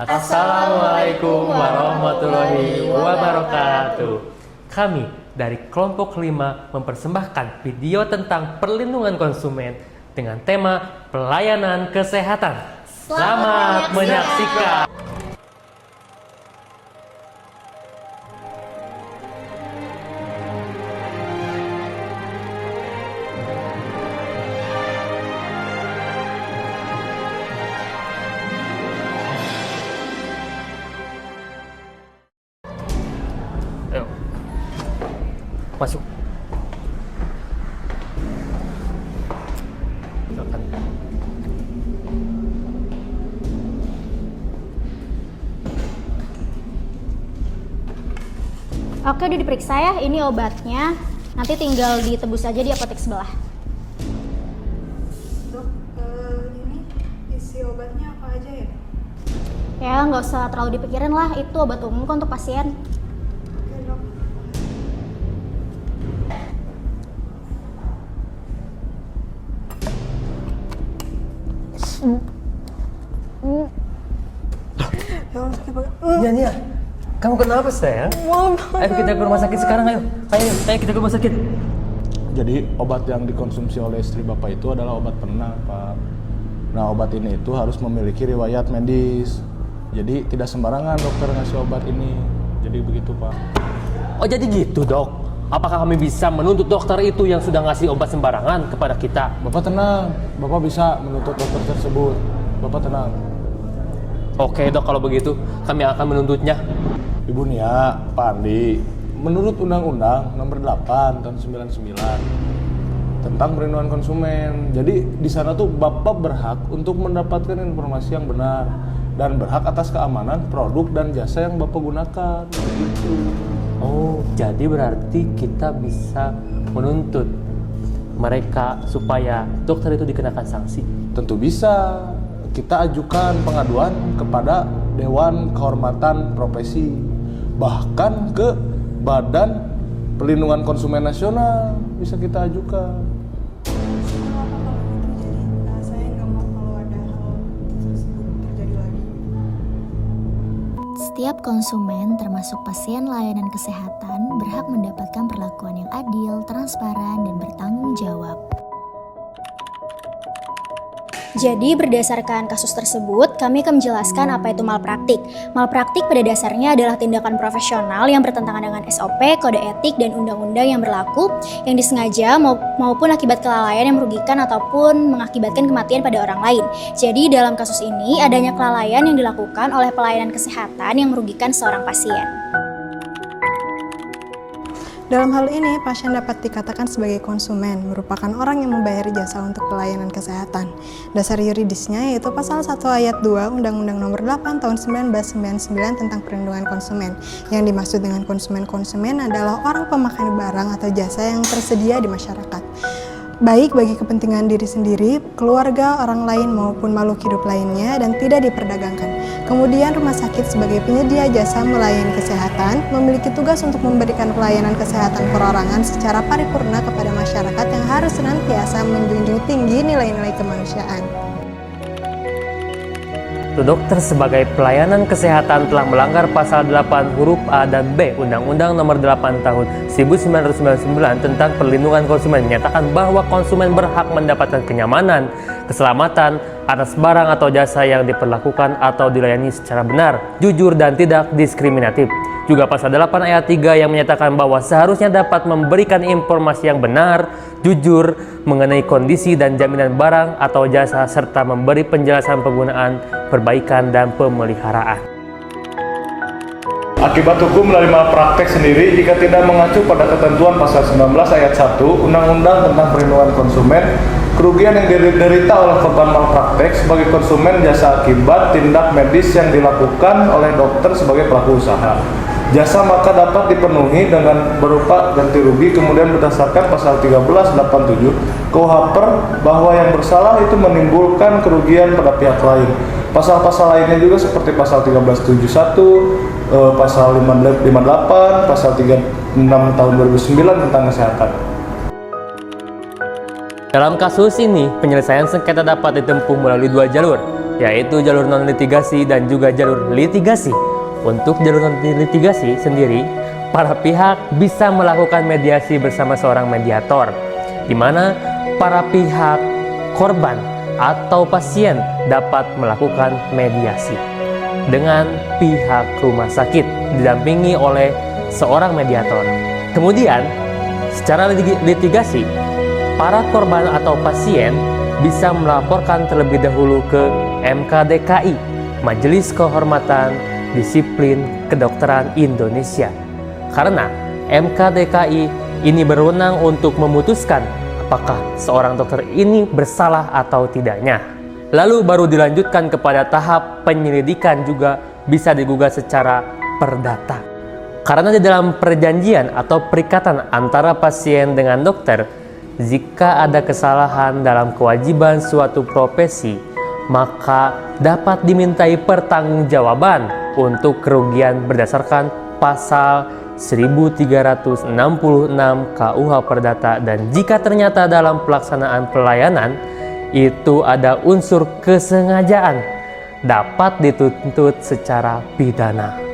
Assalamualaikum warahmatullahi wabarakatuh. Kami dari kelompok 5 mempersembahkan video tentang perlindungan konsumen dengan tema pelayanan kesehatan. Selamat menyaksikan. Ayo, masuk. Silakan. Oke, udah diperiksa ya. Ini obatnya. Nanti tinggal ditebus aja di apotek sebelah. Dok, ini isi obatnya apa aja ya? Ya, nggak usah terlalu dipikirin lah. Itu obat umum kok untuk pasien. Oke, Dok. Ya Allah, sakit banget. Nia, kamu kenapa sayang? Ayo kita ke rumah sakit sekarang, ayo kita ke rumah sakit. Jadi obat yang dikonsumsi oleh istri Bapak itu adalah obat penenang, Pak. Nah, obat ini itu harus memiliki riwayat medis. Jadi tidak sembarangan dokter ngasih obat ini. Jadi begitu, Pak. Oh jadi gitu dok? Apakah kami bisa menuntut dokter itu yang sudah ngasih obat sembarangan kepada kita? Bapak tenang, Bapak bisa menuntut dokter tersebut. Bapak tenang. Oke dok, kalau begitu kami akan menuntutnya. Ibu Nia, Pak Andi, menurut Undang-Undang Nomor 8 Tahun 99 tentang perlindungan konsumen. Jadi di sana tuh Bapak berhak untuk mendapatkan informasi yang benar dan berhak atas keamanan produk dan jasa yang Bapak gunakan. Begitu. Oh, jadi berarti kita bisa menuntut mereka supaya dokter itu dikenakan sanksi. Tentu bisa. Kita ajukan pengaduan kepada Dewan Kehormatan Profesi, bahkan ke Badan Perlindungan Konsumen Nasional bisa kita ajukan. Kalau apa itu jadi, saya nggak mau kalau ada hal tersebut terjadi lagi. Setiap konsumen, termasuk pasien layanan kesehatan, berhak mendapatkan perlakuan yang adil, transparan, dan bertanggung jawab. Jadi berdasarkan kasus tersebut, kami akan menjelaskan apa itu malpraktik. Malpraktik pada dasarnya adalah tindakan profesional yang bertentangan dengan SOP, kode etik, dan undang-undang yang berlaku, yang disengaja maupun akibat kelalaian yang merugikan ataupun mengakibatkan kematian pada orang lain. Jadi dalam kasus ini, adanya kelalaian yang dilakukan oleh pelayanan kesehatan yang merugikan seorang pasien. Dalam hal ini, pasien dapat dikatakan sebagai konsumen, merupakan orang yang membayar jasa untuk pelayanan kesehatan. Dasar yuridisnya yaitu pasal 1 ayat 2 Undang-Undang Nomor 8 Tahun 1999 tentang perlindungan konsumen. Yang dimaksud dengan konsumen adalah orang pemakai barang atau jasa yang tersedia di masyarakat, baik bagi kepentingan diri sendiri, keluarga, orang lain maupun makhluk hidup lainnya dan tidak diperdagangkan. Kemudian rumah sakit sebagai penyedia jasa melayani kesehatan memiliki tugas untuk memberikan pelayanan kesehatan perorangan secara paripurna kepada masyarakat yang harus senantiasa menjunjung tinggi nilai-nilai kemanusiaan. Dokter sebagai pelayanan kesehatan telah melanggar pasal 8 huruf A dan B Undang-Undang Nomor 8 Tahun 1999 tentang perlindungan konsumen, menyatakan bahwa konsumen berhak mendapatkan kenyamanan, keselamatan atas barang atau jasa yang diperlakukan atau dilayani secara benar, jujur, dan tidak diskriminatif. Juga pasal 8 ayat 3 yang menyatakan bahwa seharusnya dapat memberikan informasi yang benar, jujur mengenai kondisi dan jaminan barang atau jasa serta memberi penjelasan penggunaan, perbaikan, dan pemeliharaan. Akibat hukum dari malpraktek sendiri jika tidak mengacu pada ketentuan pasal 19 ayat 1 Undang-Undang tentang Perlindungan Konsumen, kerugian yang diderita oleh korban malpraktek sebagai konsumen jasa akibat tindak medis yang dilakukan oleh dokter sebagai pelaku usaha. Jasa maka dapat dipenuhi dengan berupa ganti rugi, kemudian berdasarkan pasal 1387 KUHP bahwa yang bersalah itu menimbulkan kerugian pada pihak lain. Pasal-pasal lainnya juga seperti pasal 1371, pasal 58, pasal 36 tahun 2009 tentang kesehatan. Dalam kasus ini, penyelesaian sengketa dapat ditempuh melalui dua jalur. yaitu jalur non-litigasi dan juga jalur litigasi. Untuk jalur non-litigasi sendiri, para pihak bisa melakukan mediasi bersama seorang mediator, di mana para pihak korban atau pasien dapat melakukan mediasi dengan pihak rumah sakit didampingi oleh seorang mediator. Kemudian, secara litigasi, para korban atau pasien bisa melaporkan terlebih dahulu ke MKDKI, Majelis Kehormatan Disiplin Kedokteran Indonesia. Karena MKDKI ini berwenang untuk memutuskan apakah seorang dokter ini bersalah atau tidaknya. Lalu baru dilanjutkan kepada tahap penyelidikan, juga bisa digugat secara perdata. Karena di dalam perjanjian atau perikatan antara pasien dengan dokter, jika ada kesalahan dalam kewajiban suatu profesi, maka dapat dimintai pertanggungjawaban untuk kerugian berdasarkan pasal 1366 KUH Perdata, dan jika ternyata dalam pelaksanaan pelayanan itu ada unsur kesengajaan, dapat dituntut secara pidana.